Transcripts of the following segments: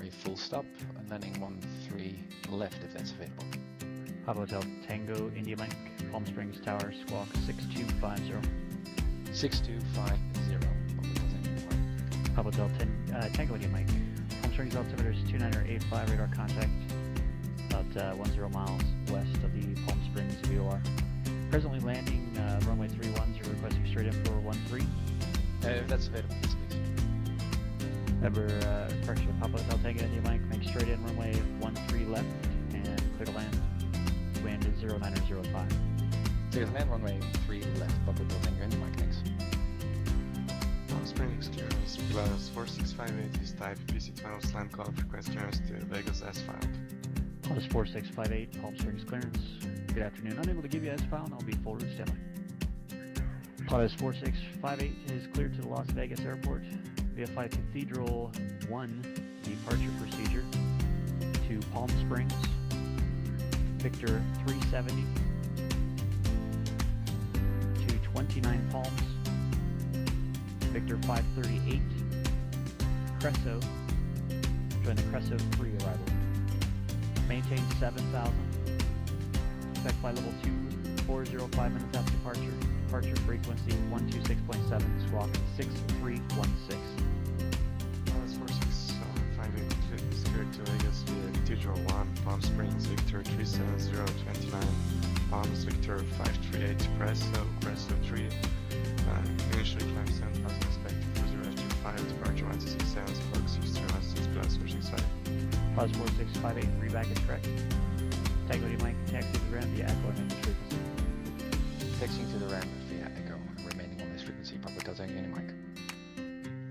3 full stop, and landing 13 left if that's available. Papa Hotel Tango India Mike, Palm Springs Tower, squawk 6250. 6250. Papa Hotel Tango India Mike, Palm Springs altimeter is 2985, radar contact about 10 miles west of the Palm Springs VOR. Presently landing runway 31, you're requesting straight in for 13. If that's available, yes, please. Remember, correction, Papa Hotel Tango India Mike, make straight in runway 13 left and clear to land. Wind is 0905. Clear to land, runway 3 left, Papa Hotel Tango India Mike, thanks. Palm Springs clearance plus 4658 is type PC12 slam call, request clearance to Vegas S-file. Plus 4658, Palm Springs clearance. Good afternoon. Unable to give you S-file, and I'll be full route standby. Plus 4658 is cleared to the Las Vegas airport via Flight Cathedral 1 departure procedure to Palm Springs, Victor 370 to 29 Palms, Victor 538, Cresso, join the Cresso 3 arrival. Maintain 7,000. Expect flight level 2405 minutes after departure. Departure frequency 126.7, squawk 6316. Plus 4658 is cleared to Vegas via Cathedral 1, Palm Springs, Victor 37029, Palms, Victor 538, Cresso 3. Initially climb 7,000, expect cruiser S25, departure 167, squawk 6316 plus 465. Plus 4658, reback is correct. Tango to Mike, taxi to the ground via Echo and frequency. Taxiing to the ramp via Echo, remaining on this frequency, Papa Hotel Tango India Mike.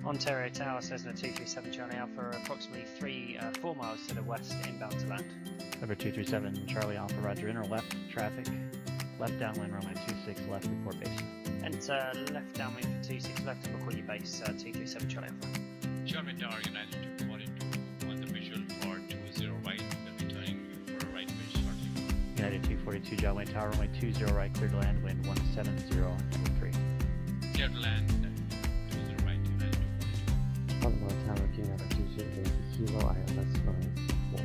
Ontario Tower, Cessna 237 Charlie Alpha, approximately 4 miles to the west, inbound to land. Number 237 Charlie Alpha, roger, inner left, traffic, left downwind runway 26 left, report base. Enter left downwind for 26 left and record your base, 237 Charlie Alpha. Charlie Tower, United 242 on the visual for 20 right, we'll be turning for a right base shortly. United 242 Jolway Tower, runway 20 right, clear to land, wind 170.3. Clear to land, 20 right, United 242. Papa Tower, King 208 Kilo, ILS flight 4.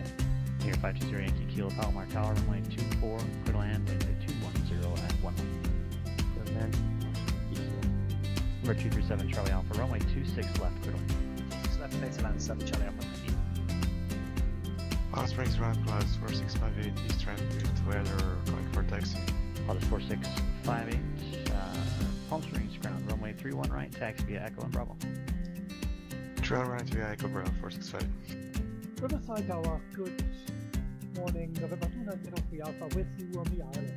Here 520 Yankee Kilo, Palomar Tower, runway 24, clear to land, wind 210 at 11. Clear land, Kilo. Number 237 Charlie Alpha, runway 26 left, clear to land. 26 left, clear to land, 7 Charlie Alpha. Palm Springs ramp plus 4658 east ramp with weather going for taxi. Plus 4658, Palm Springs ground, runway 31 right, taxi via Echo and Bravo. Trail right via Echo Bravo 465. Riverside Tower, good morning, November 2903 Alpha with you on the ILS.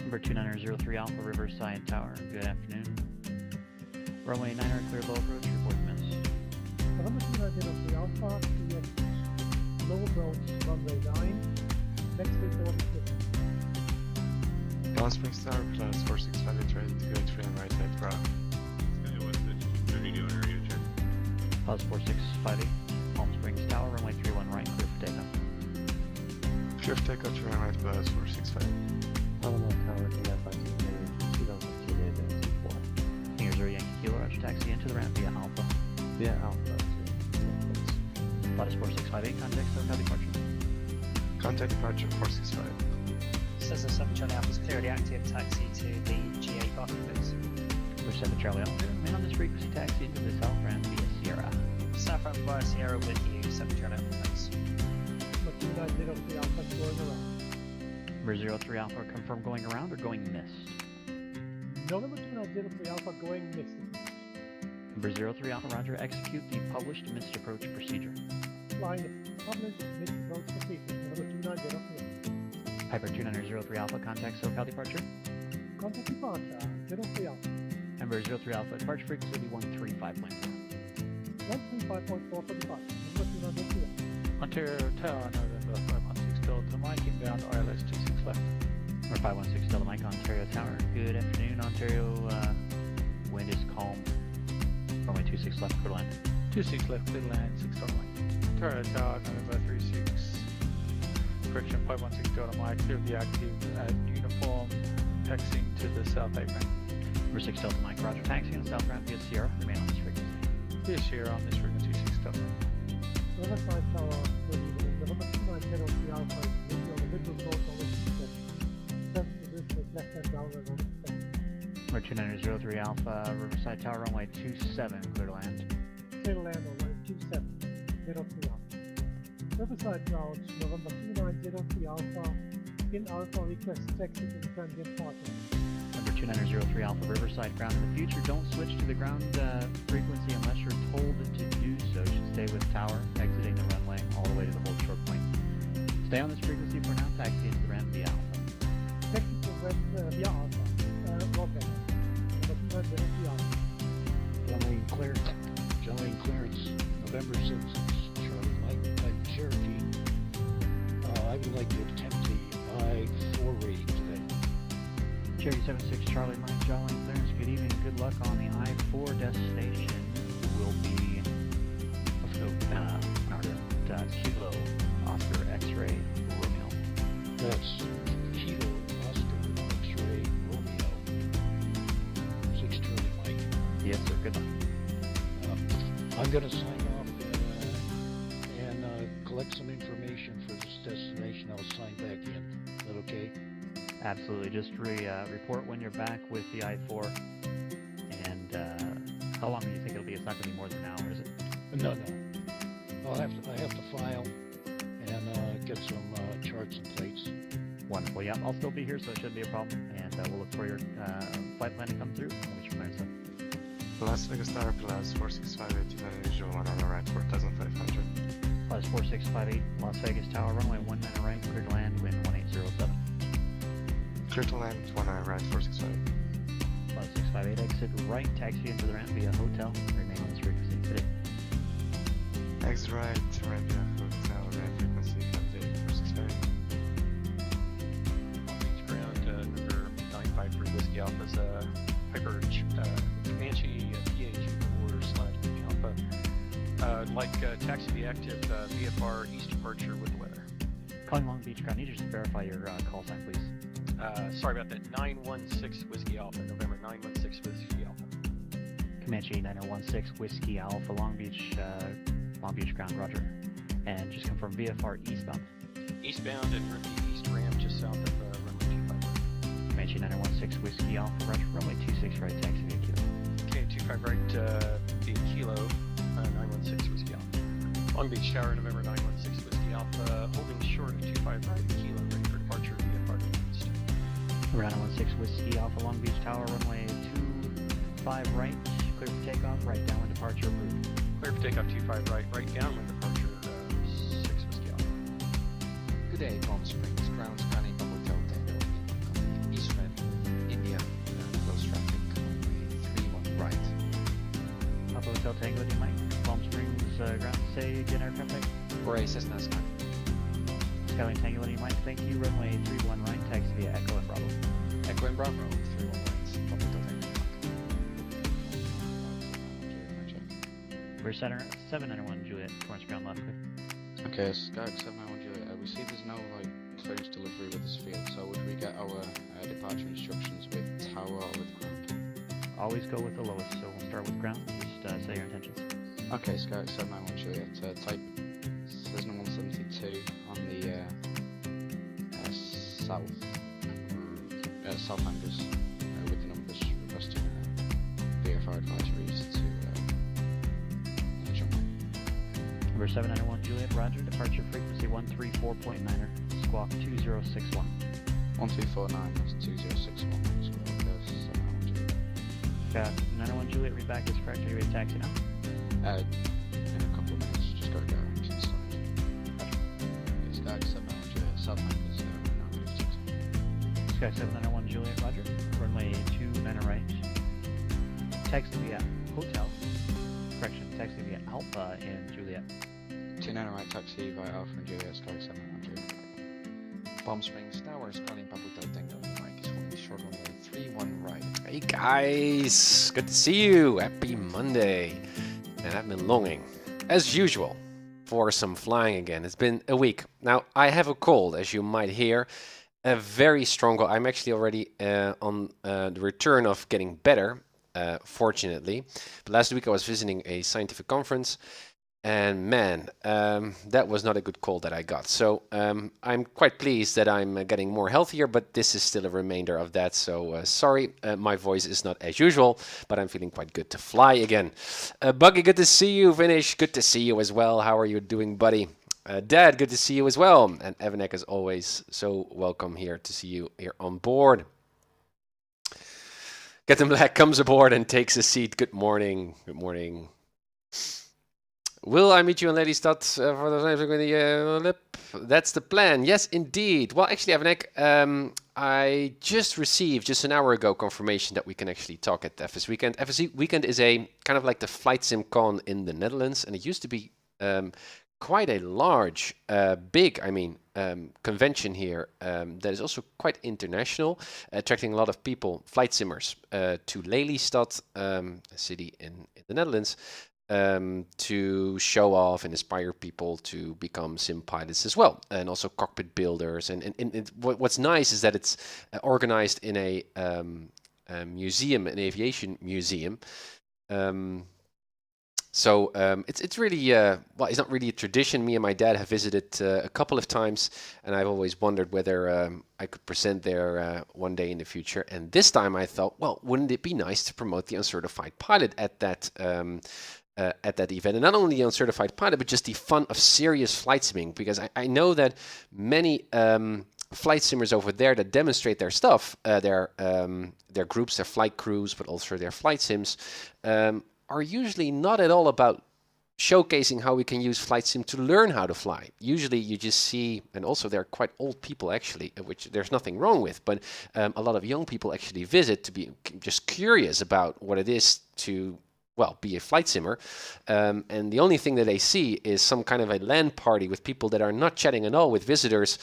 Number 2903 Alpha, Riverside Tower, good afternoon. Runway 9 clear low approach, report miss. November 2903 Alpha, PX low approach, runway 9, next report is good. Palm Springs Tower plus 4658 ready to go trail right at Bravo. What's the radio area check? Plus 4658, Palm Springs Tower, runway 31 right, clear for takeoff. Clear for takeoff, trail right plus 465. Palomar Tower, King 528 Kilo, Kilo, 4. Here's our Yankee Kilo, roger, taxi into the ramp via Alpha. Via Alpha to Plus 4658, contact SoCal departure. Contact departure 465. Cessna 7 Charlie Alpha is clearly active, taxi to the GA parking base. We're 7 Charlie Alpha, remain on this frequency, taxi into the south ramp via Sierra. South ramp via Sierra with you, 7 Charlie Alpha, thanks. Number 2903 Alpha going around. Number 03 Alpha, confirm going around or going missed. November 2903 Alpha going missing. Number 03 Alpha, roger, execute the published missed approach procedure. Flying the published missed approach procedure, November 2903. Piper 2903 Alpha, contact SoCal departure. Contact departure, 03 Alpha. Number 03 Alpha, departure frequency will be 135.4. 135.4 for departure, November 2903 Alpha. Ontario Tower, November 516 Delta Mike, inbound ILS 26 left. Number 516 Delta Mike, Ontario Tower. Good afternoon, Ontario. Wind is calm. Runway 26 left, clear to land. 26 left, clear to land, 6 Delta Mike. Ontario Tower, November 36. Correction, 516 Delta Mike, clear of the active at uniform, taxiing to the south apron. Number 6 Delta Mike, roger, taxi in the south ramp via Sierra. Remain on this frequency. Via Sierra on this frequency, 6 Delta Mike. Riverside Tower, good evening. November 2903 Alpha is busy on the middle coast on the east. Seven position is left hand down as unexpected. Number 2903 Alpha, Riverside Tower, runway 27, clear to land. Clear to land on line 27, 03 Alpha. Riverside Ground, November 2903 Alpha, in Alpha request taxi to the transient partner. Number 2903 Alpha, Riverside ground. In the future, don't switch to the ground frequency unless you're told to do so. You should stay with tower, exiting the runway all the way to the hold short point. Stay on this frequency for now, taxi into the ramp via Alpha. Taxi to ramp via Alpha. Roger. Number 2903 Alpha. Generating clearance. Generating clearance. November 6th. Charlie Mike type Cherokee. I would like to attempt the I-4 rating today. Cherokee 76 Charlie Mike, Jolly clearance. Good evening. Good luck on the I-4 destination. Will be, let's go, Kilo Oscar X-ray Romeo. That's Kilo Oscar X-ray Romeo. 6 Charlie Mike. Yes, sir. Good luck. I'm going to sign off and collect some information for this destination. I'll sign back in. Is that okay? Absolutely. Just report when you're back with the I-4. And how long do you think it'll be? It's not going to be more than an hour, is it? No. I have to file and get some charts and plates. Wonderful. Yeah, I'll still be here, so it shouldn't be a problem. And we'll look for your flight plan to come through. And we should learn some. Las Vegas Tower, Pilatus 4658, unusual 1 on the right, 4500. Plus 4658, Las Vegas Tower, runway 19 right, clear to land, wind 1807. Clear to land, 1 on right, 468. Plus 658, exit right, taxi into the ramp via hotel, remain on this frequency today. Exit right, right via hotel, right frequency, 468. Beach ground, number 953 Whiskey Alpha's Piper Comanche PH4/Alpha. Taxi be active VFR east departure with weather. Calling Long Beach ground, need you to just verify your call sign, please. Sorry about that. 916 Whiskey Alpha, November 916 Whiskey Alpha. Comanche 9016 Whiskey Alpha, Long Beach ground, roger. And just confirm VFR eastbound. Eastbound and the east ramp just south of runway 25. Comanche 9016 Whiskey Alpha, roger, runway 26 right, taxi via Kilo. Okay, 25 right via Kilo, 916 Whiskey Alpha. Long Beach Tower, November 916 Whiskey Alpha, holding short of 25 right, Kilo, ready for departure via Park East. Number 916 Whiskey Alpha, Long Beach Tower, runway 25 right, clear for takeoff, right downwind departure approved. Clear for takeoff 25 right, right downwind departure 6 Whiskey Alpha. Good day, Palm Springs, ground scanning Hotel Tango, East Ramp, India, close traffic, runway 31 right. Papa Hotel Tango, do you Mike? Palm Springs ground, say again aircraft type. Gray Cessna Sky. Skyline Tango, do you Mike? Thank you, runway 31 right, taxi via Echo and Bravo. Echo and Bravo, 31 right. Papa Hotel Tango. We're 791 Juliet, towards ground left, clear. Okay, Skype 791 Juliet. We see there's no clearance delivery with this field, so would we get our departure instructions with tower or with ground? Always go with the lowest, so we'll start with ground. Just say your intentions. Okay, Skype 791 Juliet. Type Cessna 172 on the south hangars with the numbers requesting VFR advisories to jump. Number 791 Juliet, roger, departure frequency 134.9er, squawk 2061. 1249 is 2061. Squawk 791 Juliet. Got 901 Juliet, read back is correct. Are you ready to taxi now? In a couple of minutes, just gotta go around to the side. It's Sky 791 Juliet, south hangars, now ready for taxi. Sky 791 Juliet, roger, runway 29 right. Taxi via hotel, correction, taxi via Alpha in Juliet. 29 right, taxi via Alpha and Juliet, Sky 791 Juliet. Palm Springs Tower, Skyline Papa Hotel Tango. Mike is holding short runway 31 right. Hey guys, good to see you. Happy Monday. And I've been longing, as usual, for some flying again. It's been a week. Now, I have a cold, as you might hear. A very strong cold. I'm actually already on the return of getting better, fortunately. But last week I was visiting a scientific conference. And man, that was not a good cold that I got. So I'm quite pleased that I'm getting more healthier, but this is still a remainder of that. So sorry, my voice is not as usual, but I'm feeling quite good to fly again. Buggy, good to see you. Vinish, good to see you as well. How are you doing, buddy? Dad, good to see you as well. And Evanek, as always, so welcome here to see you here on board. Captain Black comes aboard and takes a seat. Good morning. Good morning. Will I meet you in Lelystad for the That's the plan. Yes, indeed. Well, actually, Evanek, I just received, just an hour ago, confirmation that we can actually talk at FS Weekend. FS Weekend is a kind of like the Flight Sim Con in the Netherlands, and it used to be quite a large, big, convention here that is also quite international, attracting a lot of people, flight simmers, to Lelystad, a city in the Netherlands, to show off and inspire people to become sim pilots as well, and also cockpit builders. And what's nice is that it's organized in a museum, an aviation museum. So it's really, well, it's not really a tradition. Me and my dad have visited a couple of times, and I've always wondered whether I could present there one day in the future. And this time I thought, well, wouldn't it be nice to promote the Uncertified Pilot at that event, and not only the Uncertified Pilot, but just the fun of serious flight simming, because I know that many flight simmers over there that demonstrate their stuff, their groups, their flight crews, but also their flight sims, are usually not at all about showcasing how we can use flight sim to learn how to fly. Usually you just see, and also they're quite old people actually, which there's nothing wrong with, but a lot of young people actually visit to be just curious about what it is to, well, be a flight simmer, and the only thing that they see is some kind of a LAN party with people that are not chatting at all with visitors,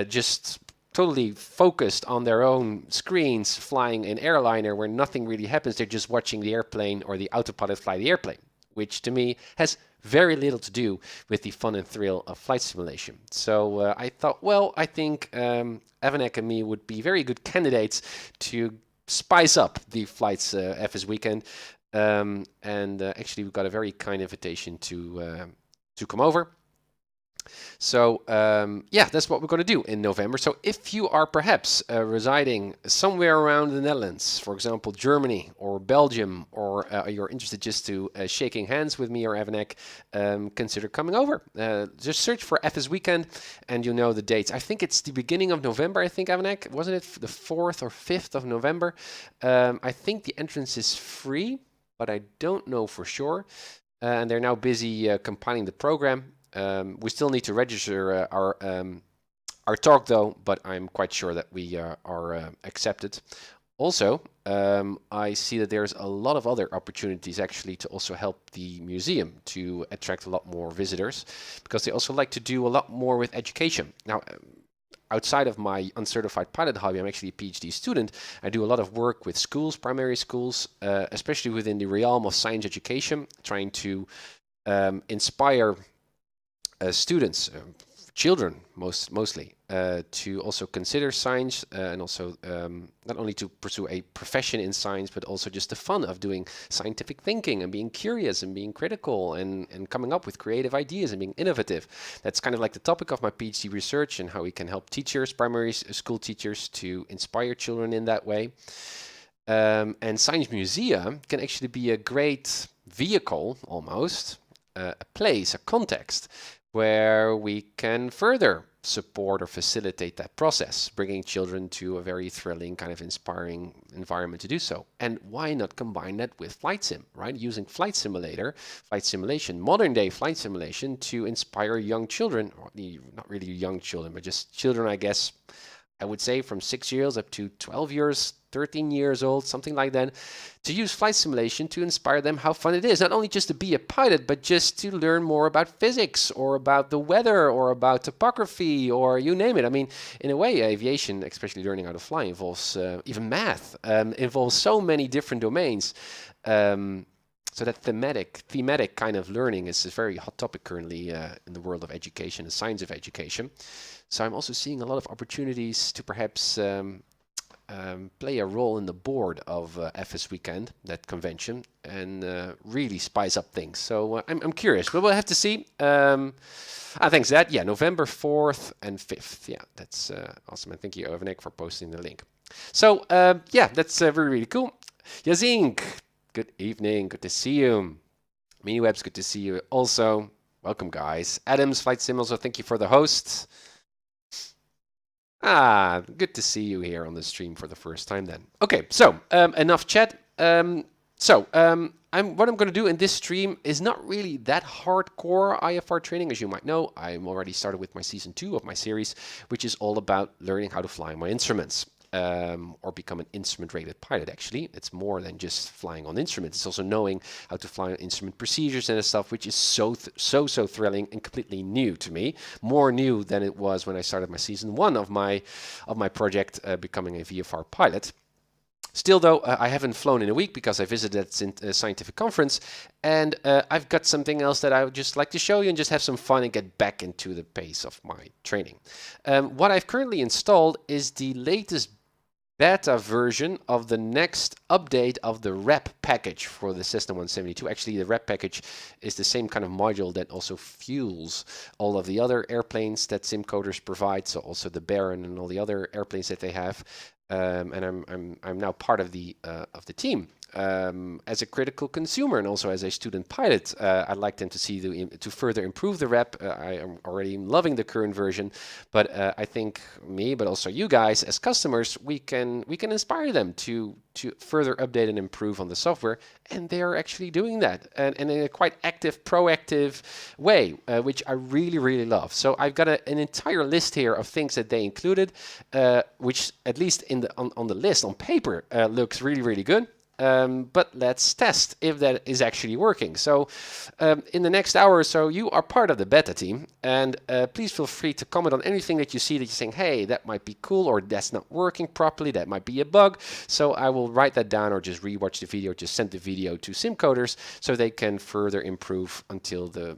just totally focused on their own screens, flying an airliner where nothing really happens. They're just watching the airplane or the autopilot fly the airplane, which to me has very little to do with the fun and thrill of flight simulation. So I thought, well, I think Evanek and me would be very good candidates to spice up the flights FS Weekend. And actually we got a very kind invitation to come over. So yeah, that's what we're going to do in November. So if you are perhaps residing somewhere around the Netherlands, for example, Germany or Belgium, or you're interested just to shaking hands with me or Evanek, consider coming over. Just search for FS Weekend and you know the dates. I think it's the beginning of November, I think, Evanek. Wasn't it the 4th or 5th of November? I think the entrance is free, but I don't know for sure. And they're now busy compiling the program. We still need to register our talk though, but I'm quite sure that we are accepted. Also, I see that there's a lot of other opportunities actually to also help the museum to attract a lot more visitors, because they also like to do a lot more with education. Now, outside of my uncertified pilot hobby, I'm actually a PhD student. I do a lot of work with schools, primary schools, especially within the realm of science education, trying to inspire students, children mostly, to also consider science, and also not only to pursue a profession in science, but also just the fun of doing scientific thinking and being curious and being critical and coming up with creative ideas and being innovative. That's kind of like the topic of my PhD research, and how we can help teachers, primary school teachers, to inspire children in that way. And Science Museum can actually be a great vehicle, almost, a place, a context, where we can further support or facilitate that process, bringing children to a very thrilling, kind of inspiring environment to do so. And why not combine that with flight sim, right? Using flight simulation, modern day flight simulation, to inspire young children, or not really young children, but just children, I guess, I would say from 6 years up to 12 years, 13 years old, something like that, to use flight simulation to inspire them how fun it is, not only just to be a pilot, but just to learn more about physics, or about the weather, or about topography, or you name it. I mean, in a way, aviation, especially learning how to fly, involves even math, involves so many different domains. So that thematic kind of learning is a very hot topic currently in the world of education, the science of education. So I'm also seeing a lot of opportunities to perhaps play a role in the board of FS Weekend, that convention, and really spice up things. So I'm curious, but we'll have to see. Thanks, Dad. Yeah, November 4th and 5th. Yeah, that's awesome. And thank you, Overnick, for posting the link. So yeah, that's really, really cool. Yazink, good evening. Good to see you. MiniWebs, good to see you also. Welcome, guys. Adams, Flight Sim, also thank you for the host. Good to see you here on the stream for the first time then. Okay, so enough chat. What I'm going to do in this stream is not really that hardcore IFR training, as you might know. I'm already started with my season 2 of my series, which is all about learning how to fly my instruments. Or become an instrument-rated pilot, actually. It's more than just flying on instruments. It's also knowing how to fly on instrument procedures and stuff, which is so thrilling and completely new to me. More new than it was when I started my season 1 of my project, becoming a VFR pilot. Still, though, I haven't flown in a week because I visited a scientific conference, and I've got something else that I would just like to show you and just have some fun and get back into the pace of my training. What I've currently installed is the latest beta version of the next update of the rep package for the Cessna 172. Actually, the rep package is the same kind of module that also fuels all of the other airplanes that Simcoders provide, so also the Baron and all the other airplanes that they have. And I'm now part of the team. As a critical consumer and also as a student pilot, I'd like them to see to further improve the rep. I am already loving the current version, but I think me, but also you guys as customers, we can inspire them to further update and improve on the software, and they are actually doing that, and in a quite active, proactive way, which I really love. So I've got an entire list here of things that they included, which at least on the list on paper looks really good. But let's test if that is actually working. So in the next hour or so, you are part of the beta team, and please feel free to comment on anything that you see that you're saying, hey, that might be cool, or that's not working properly, that might be a bug. So I will write that down, or just rewatch the video, just send the video to Simcoders so they can further improve until the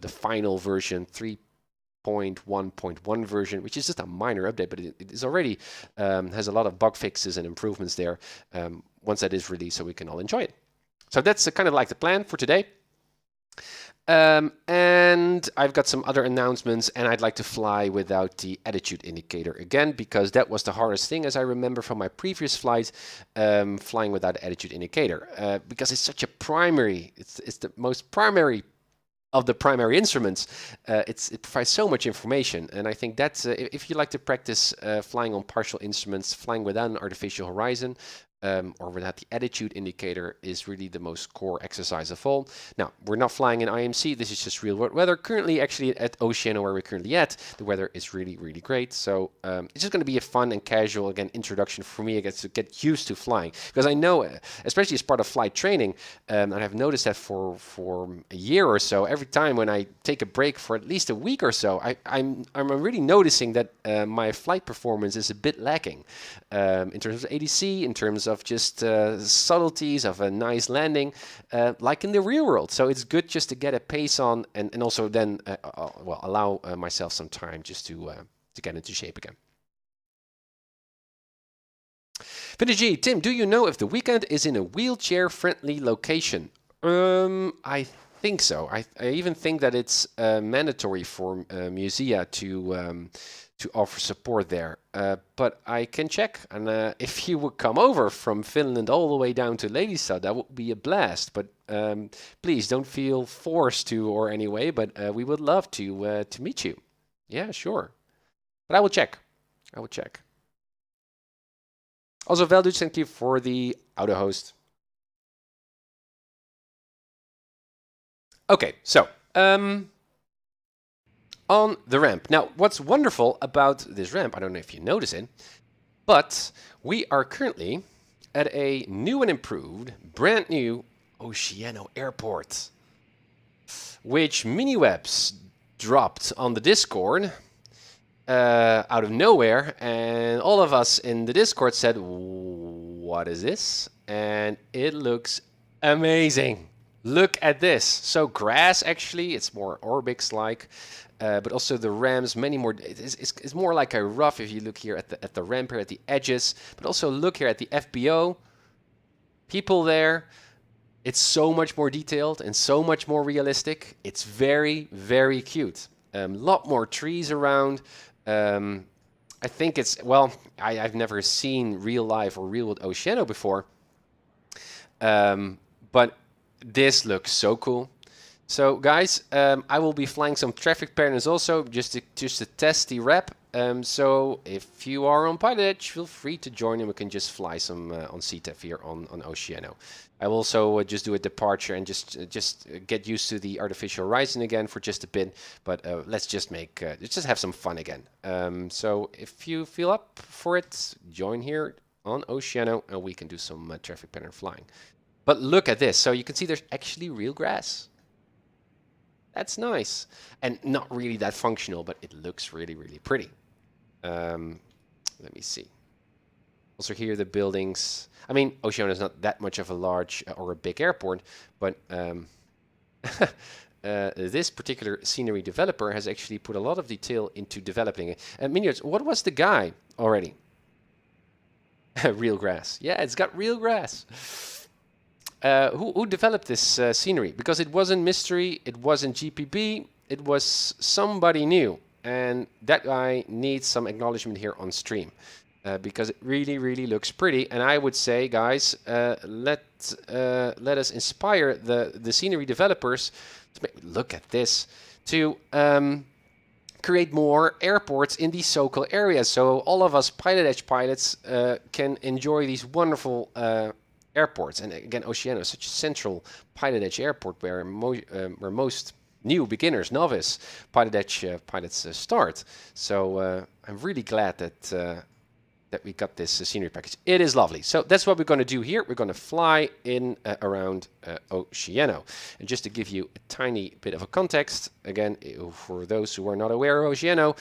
final version 3.1.1 version, which is just a minor update, but it is already has a lot of bug fixes and improvements there once that is released, so we can all enjoy it. So that's kind of like the plan for today. And I've got some other announcements, and I'd like to fly without the attitude indicator again, because that was the hardest thing, as I remember from my previous flight, flying without attitude indicator, because it's such a primary, it's the most primary of the primary instruments. It provides so much information, and I think that's if you like to practice flying on partial instruments, flying without an artificial horizon, or without the attitude indicator is really the most core exercise of all. Now, we're not flying in IMC, this is just real world weather. Currently, actually at Oceano, where we're currently at, the weather is really great. So it's just going to be a fun and casual, again, introduction for me, I guess, to get used to flying. Because I know, especially as part of flight training, and I've noticed that for a year or so, every time when I take a break for at least a week or so, I'm really noticing that my flight performance is a bit lacking in terms of ADC, in terms of just subtleties of a nice landing, like in the real world. So it's good just to get a pace on, and also then well, allow myself some time just to get into shape again. Vintage, Tim, do you know if the weekend is in a wheelchair-friendly location? I think so. I even think that it's mandatory for musea to offer support there, but I can check. And if you would come over from Finland all the way down to Ladystad, that would be a blast. But please don't feel forced to or any way. But we would love to meet you. Yeah, sure. But I will check. I will check. Also, Velduch, thank you for the auto host. Okay, so on the ramp. Now, what's wonderful about this ramp, I don't know if you notice it, but we are currently at a new and improved, brand new Oceano Airport, which MiniWebs dropped on the Discord out of nowhere, and all of us in the Discord said, what is this? And it looks amazing. Look at this. So grass, actually, it's more Orbix-like. but also the ramps, many more. It's more like a rough if you look here at the ramp here at the edges, but also look here at the FBO. People there. It's so much more detailed and so much more realistic. It's very, very cute. Lot more trees around. I think it's, well, I've never seen real life or real with Oceano before. But this looks so cool. So guys, I will be flying some traffic patterns also just to test the rep. So if you are on PilotEdge, feel free to join and we can just fly some on CTEF here on Oceano. I will also just do a departure and just get used to the artificial horizon again for just a bit. But let's just have some fun again. So if you feel up for it, join here on Oceano and we can do some traffic pattern flying. But look at this. So you can see there's actually real grass. That's nice. And not really that functional, but it looks really, really pretty. Let me see. Also here the buildings. I mean, Oceano is not that much of a large or a big airport, but this particular scenery developer has actually put a lot of detail into developing it. Minions, what was the guy already? Real grass. Yeah, it's got real grass. Who developed this scenery? Because it wasn't Mystery, it wasn't GPB, it was somebody new. And that guy needs some acknowledgement here on stream. Because it really, really looks pretty. And I would say, guys, let us inspire the scenery developers to look at this, to create more airports in these so-called areas. So all of us PilotEdge pilots can enjoy these wonderful airports. And again, Oceano is such a central PilotEdge airport where most new beginners, novice PilotEdge pilots start. So I'm really glad that we got this scenery package. It is lovely. So that's what we're going to do here. We're going to fly in around Oceano. And just to give you a tiny bit of a context, again, for those who are not aware of Oceano,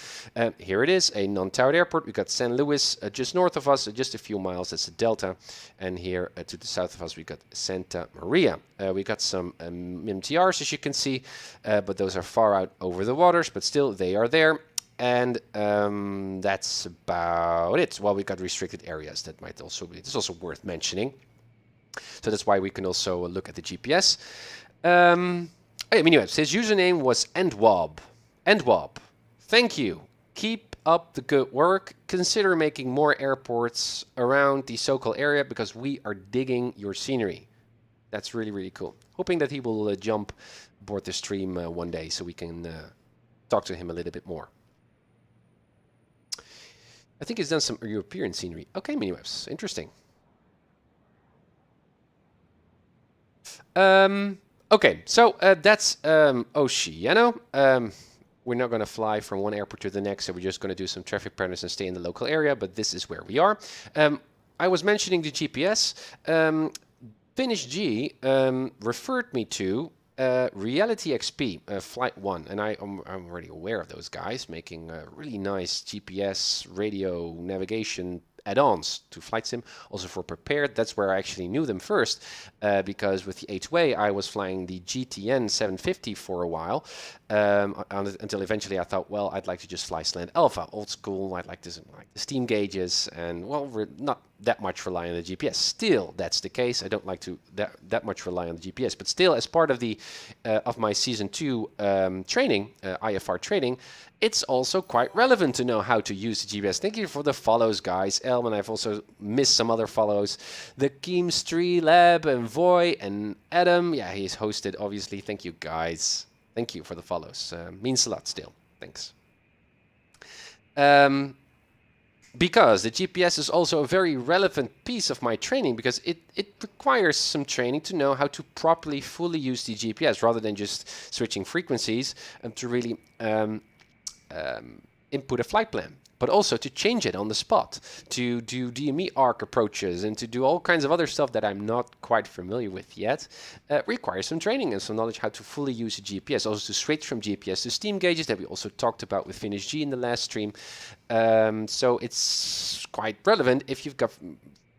here it is, a non-towered airport. We've got San Luis just north of us, just a few miles. That's the Delta. And here to the south of us, we've got Santa Maria. We got some MTRs, as you can see, but those are far out over the waters, but still they are there. And that's about it. Well, we got restricted areas. That might also be. It's also worth mentioning. So that's why we can also look at the GPS. Anyway, his username was Endwob. Endwob, thank you. Keep up the good work. Consider making more airports around the so-called area because we are digging your scenery. That's really, really cool. Hoping that he will jump aboard the stream one day so we can talk to him a little bit more. I think he's done some European scenery. Okay, mini-webs. Interesting. Okay, so that's Oceano. We're not going to fly from one airport to the next, so we're just going to do some traffic patterns and stay in the local area, but this is where we are. I was mentioning the GPS. Finnish G referred me to Reality XP, Flight 1, and I'm already aware of those guys making really nice GPS radio navigation add-ons to Flight Sim, also for Prepared. That's where I actually knew them first, because with the H-Way I was flying the GTN 750 for a while, until eventually I thought, well, I'd like to just fly Slant Alpha, old school. I'd like the steam gauges, and well, we're not that much rely on the GPS. Still, that's the case. I don't like to that much rely on the GPS, but still, as part of the of my season 2 training, IFR training, it's also quite relevant to know how to use the GPS. Thank you for the follows, guys. Elman, I've also missed some other follows. The Keemstree Lab and Voy and Adam. Yeah, he's hosted, obviously. Thank you, guys. Thank you for the follows. Means a lot still. Thanks. Because the GPS is also a very relevant piece of my training, because it requires some training to know how to properly fully use the GPS rather than just switching frequencies, and to really input a flight plan, but also to change it on the spot, to do DME arc approaches, and to do all kinds of other stuff that I'm not quite familiar with yet. Requires some training and some knowledge how to fully use the GPS, also to switch from GPS to steam gauges that we also talked about with Finnish G in the last stream. So it's quite relevant if you've got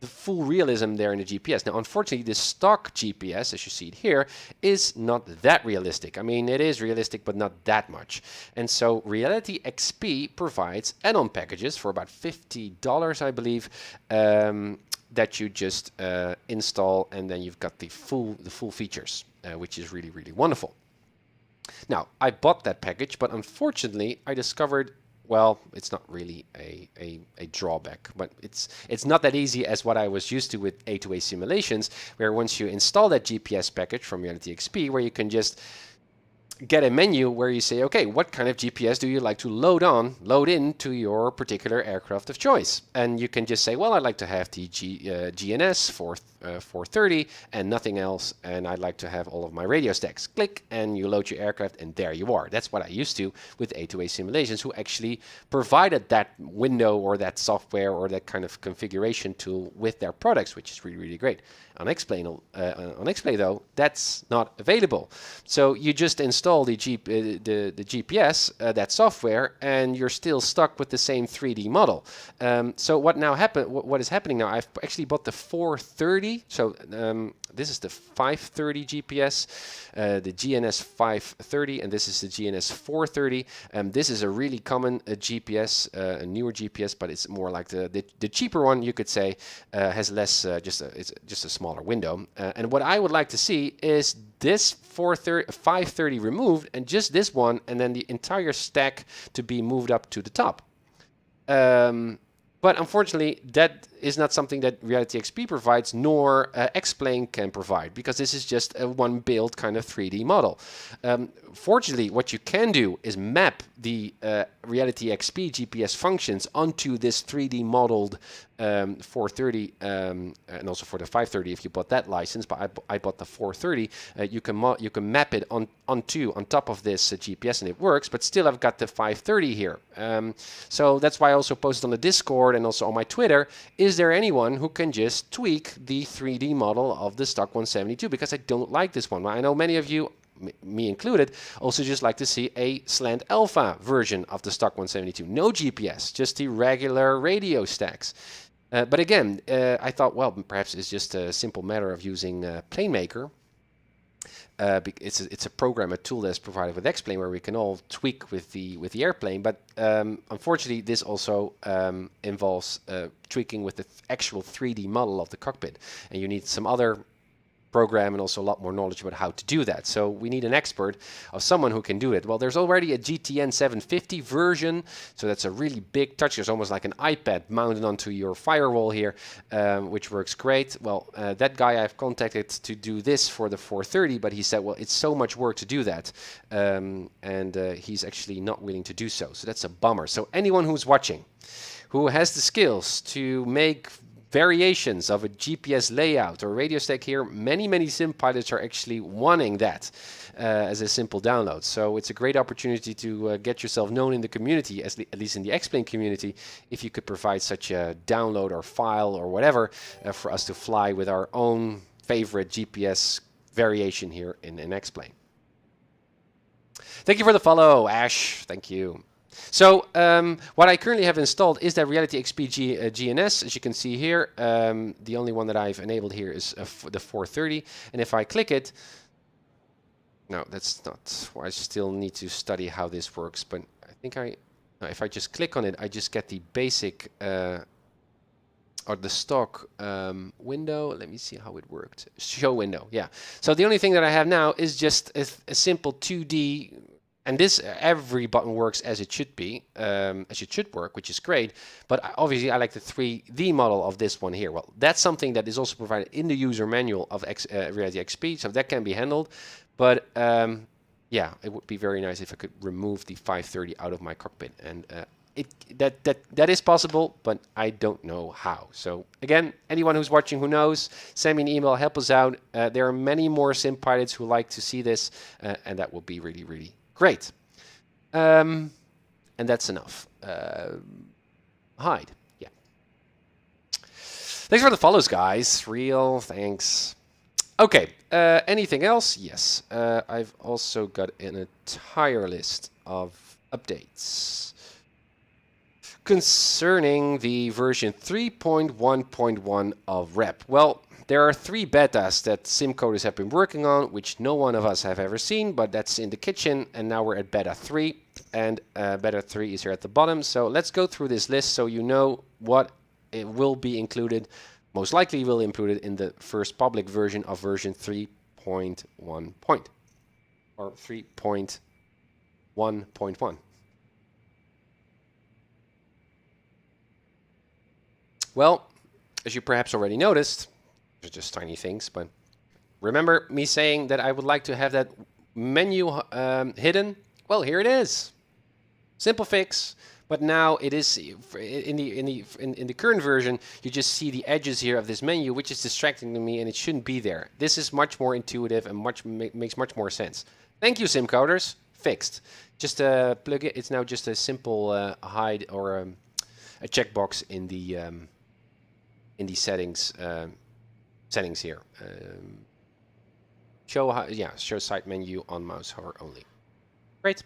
the full realism there in the GPS. Now, unfortunately, the stock GPS, as you see it here, is not that realistic. I mean, it is realistic, but not that much. And so Reality XP provides add-on packages for about $50, I believe, that you just install, and then you've got the full features, which is really, really wonderful. Now, I bought that package, but unfortunately, I discovered, well, it's not really a drawback, but it's not that easy as what I was used to with A2A simulations, where once you install that GPS package from Reality XP, where you can just get a menu where you say, okay, what kind of GPS do you like to load into your particular aircraft of choice? And you can just say, well, I'd like to have the GNS 430 and nothing else, and I'd like to have all of my radio stacks. Click, and you load your aircraft, and there you are. That's what I used to with A2A simulations, who actually provided that window or that software or that kind of configuration tool with their products, which is really, really great. On X-Plane though, that's not available. So you just install the GPS, that software, and you're still stuck with the same 3D model. So what is happening now? I've actually bought the 430. So this is the 530 GPS, the GNS 530, and this is the GNS 430. This is a really common GPS, a newer GPS, but it's more like the cheaper one, you could say, has less, it's just a smaller window. And what I would like to see is this 530 removed, and just this one, and then the entire stack to be moved up to the top. But unfortunately, that is not something that Reality XP provides, nor X-Plane can provide, because this is just a one build kind of 3D model. Fortunately, what you can do is map the Reality XP GPS functions onto this 3D modeled 430, and also for the 530 if you bought that license, but I bought the 430. You can map it on top of this GPS, and it works, but still I've got the 530 here. So that's why I also posted on the Discord and also on my Twitter, is there anyone who can just tweak the 3D model of the stock 172? Because I don't like this one. I know many of you, me included, also just like to see a slant alpha version of the stock 172. No GPS, just the regular radio stacks. But again, I thought, well, perhaps it's just a simple matter of using PlaneMaker. It's a program, a tool that's provided with X-Plane, where we can all tweak with the airplane. But unfortunately, this also involves tweaking with the actual 3D model of the cockpit, and you need some other program and also a lot more knowledge about how to do that. So we need an expert, of someone who can do it. Well, there's already a GTN 750 version, so that's a really big touch. It's almost like an iPad mounted onto your firewall here, which works great. Well, that guy I've contacted to do this for the 430, but he said, well, it's so much work to do that, and he's actually not willing to do so. So that's a bummer. So anyone who's watching, who has the skills to make variations of a GPS layout or radio stack here, many sim pilots are actually wanting that as a simple download. So it's a great opportunity to get yourself known in the community, at least in the X-Plane community, if you could provide such a download or file or whatever for us to fly with our own favorite GPS variation here in X-Plane. Thank you for the follow, Ash. Thank you. So what I currently have installed is that Reality XP GNS. As you can see here, the only one that I've enabled here is the 430. And if I click it, no, that's not. I still need to study how this works. But I think if I just click on it, I just get the basic or the stock window. Let me see how it worked. Show window, yeah. So the only thing that I have now is just a simple 2D. And this, every button works as it should be, as it should work, which is great. But obviously, I like the 3D model of this one here. Well, that's something that is also provided in the user manual of Reality XP, so that can be handled. But yeah, it would be very nice if I could remove the 530 out of my cockpit. And that is possible, but I don't know how. So again, anyone who's watching who knows, send me an email, help us out. There are many more sim pilots who like to see this, and that would be really, really great. And that's enough. Hide. Yeah. Thanks for the follows, guys. Real thanks. Okay. Anything else? Yes. I've also got an entire list of updates. concerning the version 3.1.1 of REP. Well, there are 3 betas that Simcoders have been working on, which no one of us have ever seen, but that's in the kitchen, and now we're at beta 3, and beta 3 is here at the bottom. So let's go through this list so you know what it will be included, most likely will be included in the first public version of version 3.1 or 3.1.1. Well, as you perhaps already noticed, they're just tiny things, but remember me saying that I would like to have that menu hidden? Well, here it is. Simple fix, but now it is in the current version. You just see the edges here of this menu, which is distracting to me, and it shouldn't be there. This is much more intuitive and makes much more sense. Thank you, Simcoders. Fixed. Just plug it. It's now just a simple hide or a checkbox in the settings. Settings here. Show side menu on mouse hover only. Great.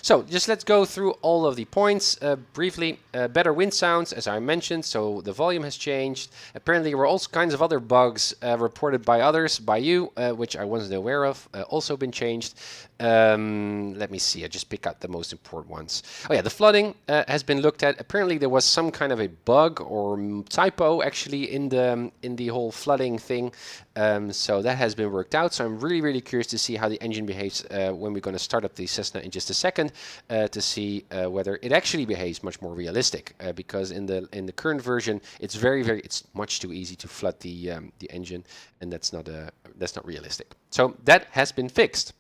So just let's go through all of the points briefly. Better wind sounds, as I mentioned, so the volume has changed. Apparently there were all kinds of other bugs reported by others, by you, which I wasn't aware of, also been changed. Let me see, I just pick out the most important ones. Oh yeah, the flooding has been looked at. Apparently there was some kind of a bug or typo actually in the whole flooding thing. So that has been worked out. So I'm really curious to see how the engine behaves when we're going to start up the Cessna in just a second to see whether it actually behaves much more realistic. Because in the current version, it's it's much too easy to flood the engine, and that's not realistic. So that has been fixed.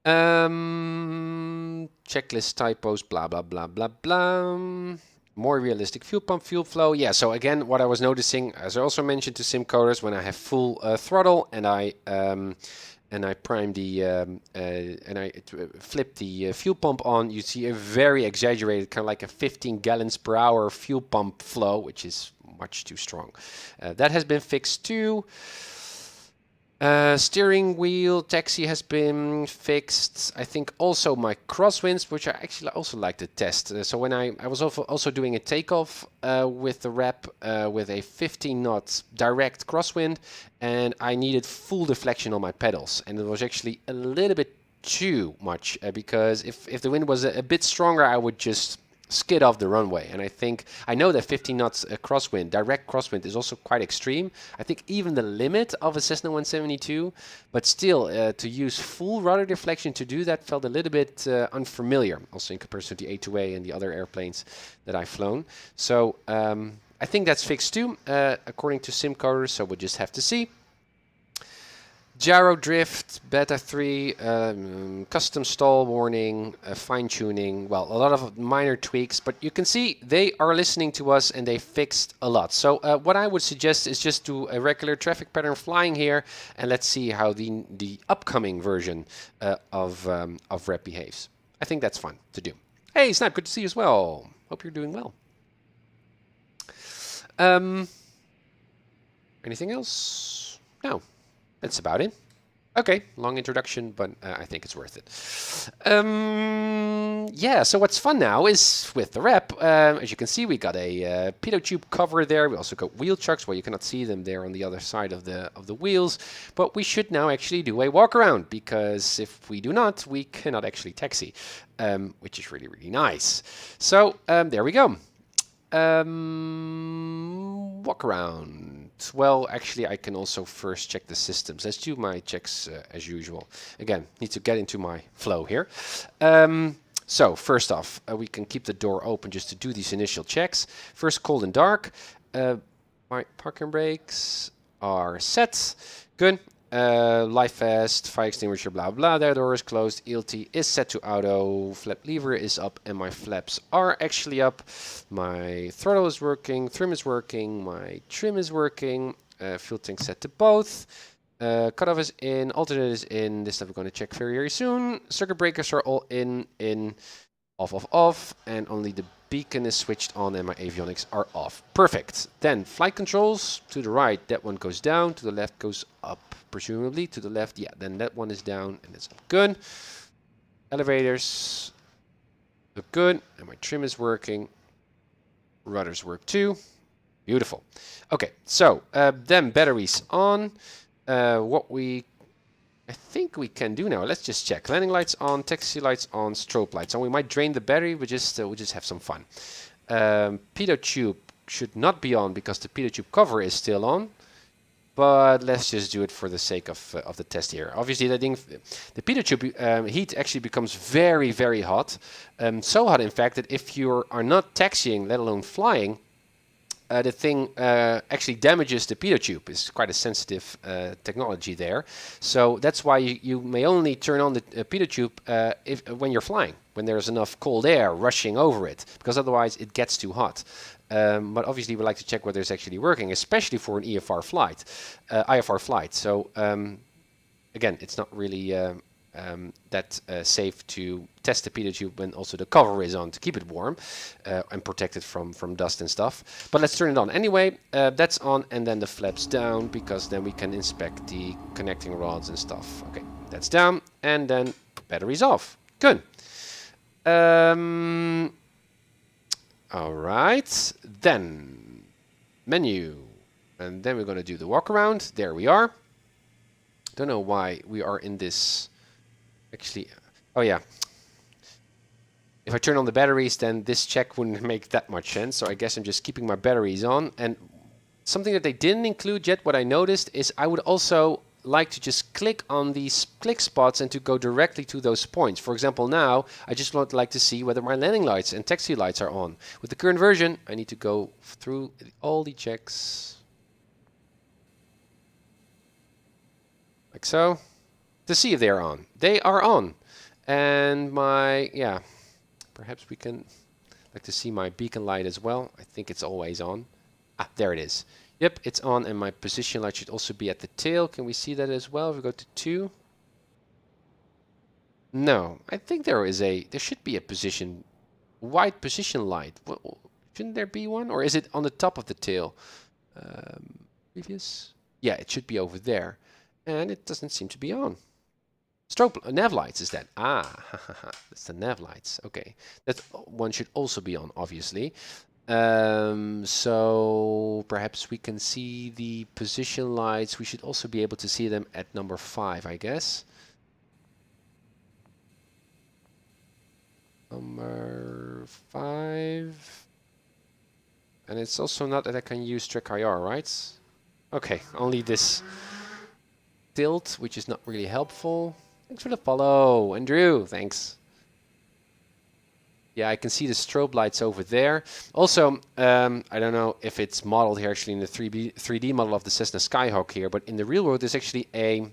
Checklist typos, blah blah blah blah blah. More realistic fuel pump fuel flow. Yeah, so again, what I was noticing, as I also mentioned to Simcoders, when I have full throttle and I prime the and I flip the fuel pump on, you see a very exaggerated, kind of like a 15 gallons per hour fuel pump flow, which is much too strong. That has been fixed too. Steering wheel taxi has been fixed. I think also my crosswinds, which I actually also like to test. So when I was also doing a takeoff with the REP with a 15 knot direct crosswind, and I needed full deflection on my pedals, and it was actually a little bit too much because if the wind was a bit stronger, I would just skid off the runway. And I know that 15 knots crosswind, direct crosswind, is also quite extreme. I think even the limit of a Cessna 172, but still to use full rudder deflection to do that felt a little bit unfamiliar, also in comparison to the A2A and the other airplanes that I've flown. So I think that's fixed too, according to Simcoders, so we'll just have to see. Gyro drift, beta 3, custom stall warning, fine tuning, well, a lot of minor tweaks, but you can see they are listening to us and they fixed a lot. So what I would suggest is just do a regular traffic pattern flying here, and let's see how the upcoming version of REP behaves. I think that's fun to do. Hey, Snap, good to see you as well. Hope you're doing well. Anything else? No. That's about it. Okay, long introduction, but I think it's worth it. Yeah, so what's fun now is with the REP, as you can see, we got a pitot tube cover there. We also got wheel chucks. Well, you cannot see them there on the other side of the wheels, but we should now actually do a walk around, because if we do not, we cannot actually taxi, which is really nice. So there we go. Walk around. Well, actually, I can also first check the systems. Let's do my checks as usual. Again, need to get into my flow here. So first off, we can keep the door open just to do these initial checks. First, cold and dark. My parking brakes are set. Good. Life vest, fire extinguisher, blah blah. That door is closed. ELT is set to auto. Flap lever is up, and my flaps are actually up. My throttle is working. Trim is working. My trim is working. Fuel tank set to both. Cutoff is in. Alternate is in. This stuff we're going to check very soon. Circuit breakers are all in, off, and only the beacon is switched on and my avionics are off. Perfect. Then flight controls to the right. That one goes down. To the left goes up. Presumably to the left, yeah, then that one is down and it's good. Elevators, look good. And my trim is working. Rudders work too. Beautiful. Okay, so then batteries on. I think we can do now. Let's just check. Landing lights on, taxi lights on, strobe lights on. We might drain the battery, but we'll just have some fun. Pitot tube should not be on because the pitot tube cover is still on. But let's just do it for the sake of the test here. Obviously, the pitot tube heat actually becomes very, very hot. So hot, in fact, that if you are not taxiing, let alone flying, the thing actually damages the pitot tube. It's quite a sensitive technology there. So that's why you may only turn on the pitot tube when you're flying, when there's enough cold air rushing over it, because otherwise it gets too hot. But obviously we like to check whether it's actually working, especially for an IFR flight. So again, it's not really that safe to test the pitot tube when also the cover is on to keep it warm and protect it from dust and stuff. But let's turn it on anyway. That's on, and then the flaps down, because then we can inspect the connecting rods and stuff. Okay, that's down, and then batteries off. Good. All right, then menu, and then we're going to do the walk around. There we are. Don't know why we are in this. Actually, oh yeah. If I turn on the batteries, then this check wouldn't make that much sense. So I guess I'm just keeping my batteries on. And something that they didn't include yet, what I noticed is I would also like to just click on these click spots and to go directly to those points. For example, now I just would like to see whether my landing lights and taxi lights are on. With the current version, I need to go through all the checks like so to see if they are on. They are on. And perhaps we can like to see my beacon light as well. I think it's always on. Ah, there it is. Yep, it's on, and my position light should also be at the tail. Can we see that as well if we go to 2? No, I think there should be a white position light. Shouldn't there be one? Or is it on the top of the tail? Previous? Yeah, it should be over there. And it doesn't seem to be on. Strobe, nav lights is that? Ah, that's the nav lights. Okay, that one should also be on, obviously. So perhaps we can see the position lights. We should also be able to see them at number 5, I guess. Number 5. And it's also not that I can use Trek IR, right? Okay, only this tilt, which is not really helpful. Thanks for the follow, Andrew. Thanks. Yeah, I can see the strobe lights over there. Also, I don't know if it's modeled here actually in the 3D model of the Cessna Skyhawk here, but in the real world there's actually a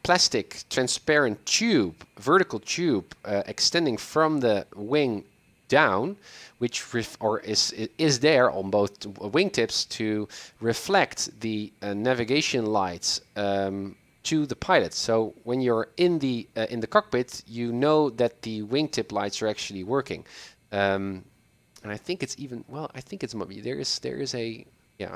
plastic transparent tube, vertical tube, extending from the wing down, which is there on both wingtips to reflect the navigation lights to the pilot. So when you're in the cockpit, you know that the wingtip lights are actually working. And I think it's even, well, I think it's, I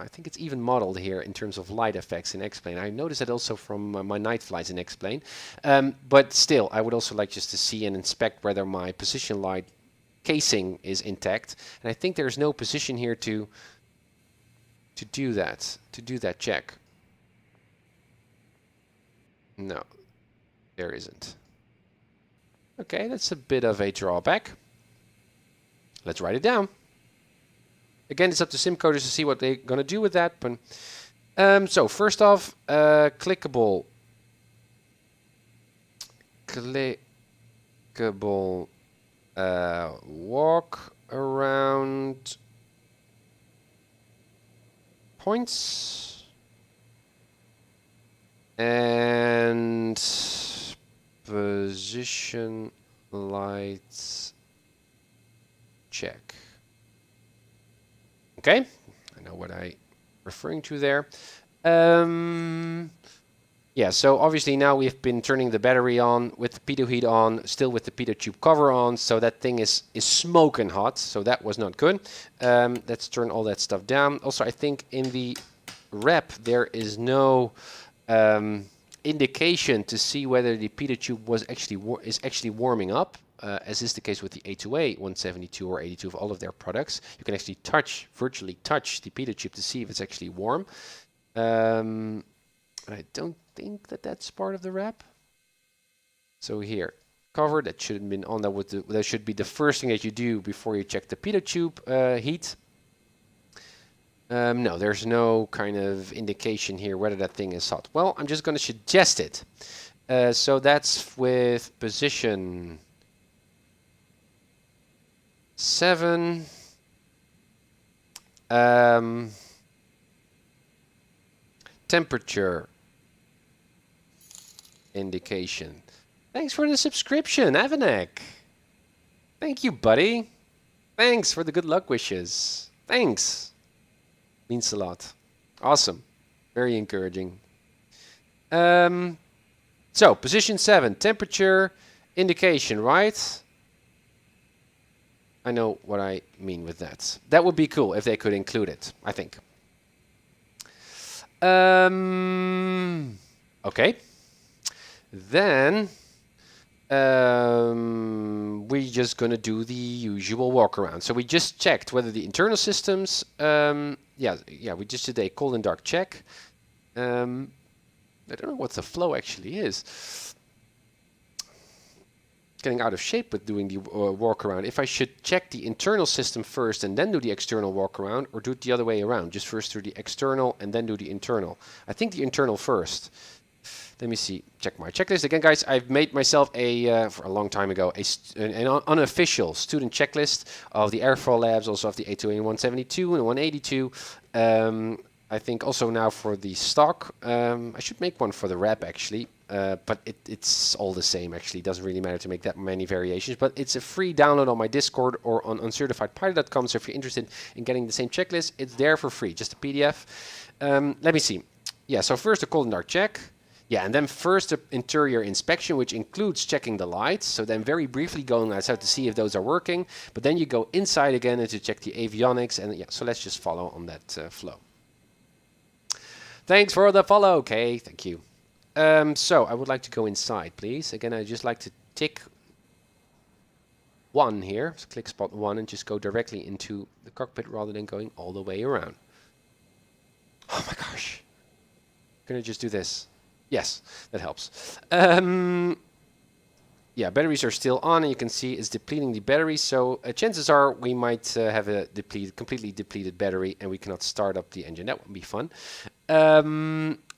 think it's even modeled here in terms of light effects in X-Plane. I noticed it also from my night flights in X-Plane. But still, I would also like just to see and inspect whether my position light casing is intact. And I think there's no position here to do that check. No, there isn't. Okay, that's a bit of a drawback. Let's write it down. Again, it's up to Simcoders to see what they're going to do with that. But so first off, clickable walk around points. And position lights check. Okay, I know what I'm referring to there. Yeah, so obviously now we've been turning the battery on with the pitot heat on, still with the pitot tube cover on, so that thing is smoking hot, so that was not good. Let's turn all that stuff down. Also, I think in the rep there is no indication to see whether the pitot tube was actually warming up, as is the case with the A2A 172 or 82 of all of their products. You can actually virtually touch the pitot tube to see if it's actually warm. I don't think that that's part of the wrap. So here, cover, that shouldn't have been on. That should be the first thing that you do before you check the pitot tube heat. No, there's no kind of indication here whether that thing is hot. Well, I'm just going to suggest it. So that's with position 7. Temperature indication. Thanks for the subscription, Avanek. Thank you, buddy. Thanks for the good luck wishes. Thanks. Means a lot. Awesome. Very encouraging. So, position 7, temperature indication, right? I know what I mean with that. That would be cool if they could include it, I think. Okay. Then we're just gonna do the usual walk around. So we just checked whether the internal systems, we just did a cold and dark check. I don't know what the flow actually is. Getting out of shape with doing the walk around. If I should check the internal system first and then do the external walk around, or do it the other way around, just first do the external and then do the internal. I think the internal first. Let me see. Check my checklist again, guys. I've made myself for a long time ago an unofficial student checklist of the airflow labs, also of the A2A 172 and 182. I think also now for the stock. I should make one for the wrap actually, but it's all the same actually. It doesn't really matter to make that many variations, but it's a free download on my Discord or on UncertifiedPilot.com. So if you're interested in getting the same checklist, it's there for free, just a PDF. Let me see. Yeah, so first a cold and dark check. Yeah, and then first the interior inspection, which includes checking the lights. So then very briefly going outside to see if those are working. But then you go inside again and to check the avionics. And yeah, so let's just follow on that flow. Thanks for the follow. Okay, thank you. So I would like to go inside, please. Again, I'd just like to tick 1 here. So click spot 1 and just go directly into the cockpit rather than going all the way around. Oh my gosh. I'm going to just do this. Yes, that helps. Yeah, batteries are still on, and you can see it's depleting the battery. So chances are we might have a completely depleted battery, and we cannot start up the engine. That would be fun.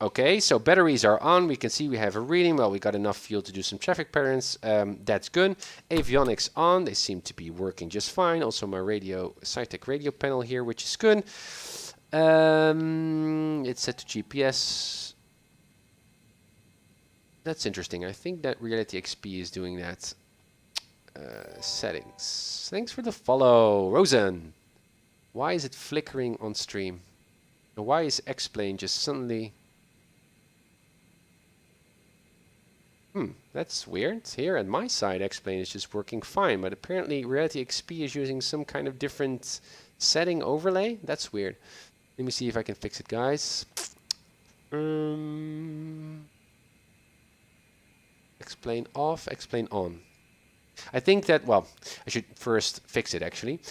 Okay, so batteries are on. We can see we have a reading. Well, we got enough fuel to do some traffic patterns. That's good. Avionics on. They seem to be working just fine. Also my SciTech radio panel here, which is good. It's set to GPS. That's interesting. I think that Reality XP is doing that. Settings. Thanks for the follow, Rosen. Why is it flickering on stream? And why is X-Plane just suddenly... that's weird. Here at my side, X-Plane is just working fine, but apparently Reality XP is using some kind of different setting overlay. That's weird. Let me see if I can fix it, guys. X-Plane off, X-Plane on. I think that, well, I should first fix it actually.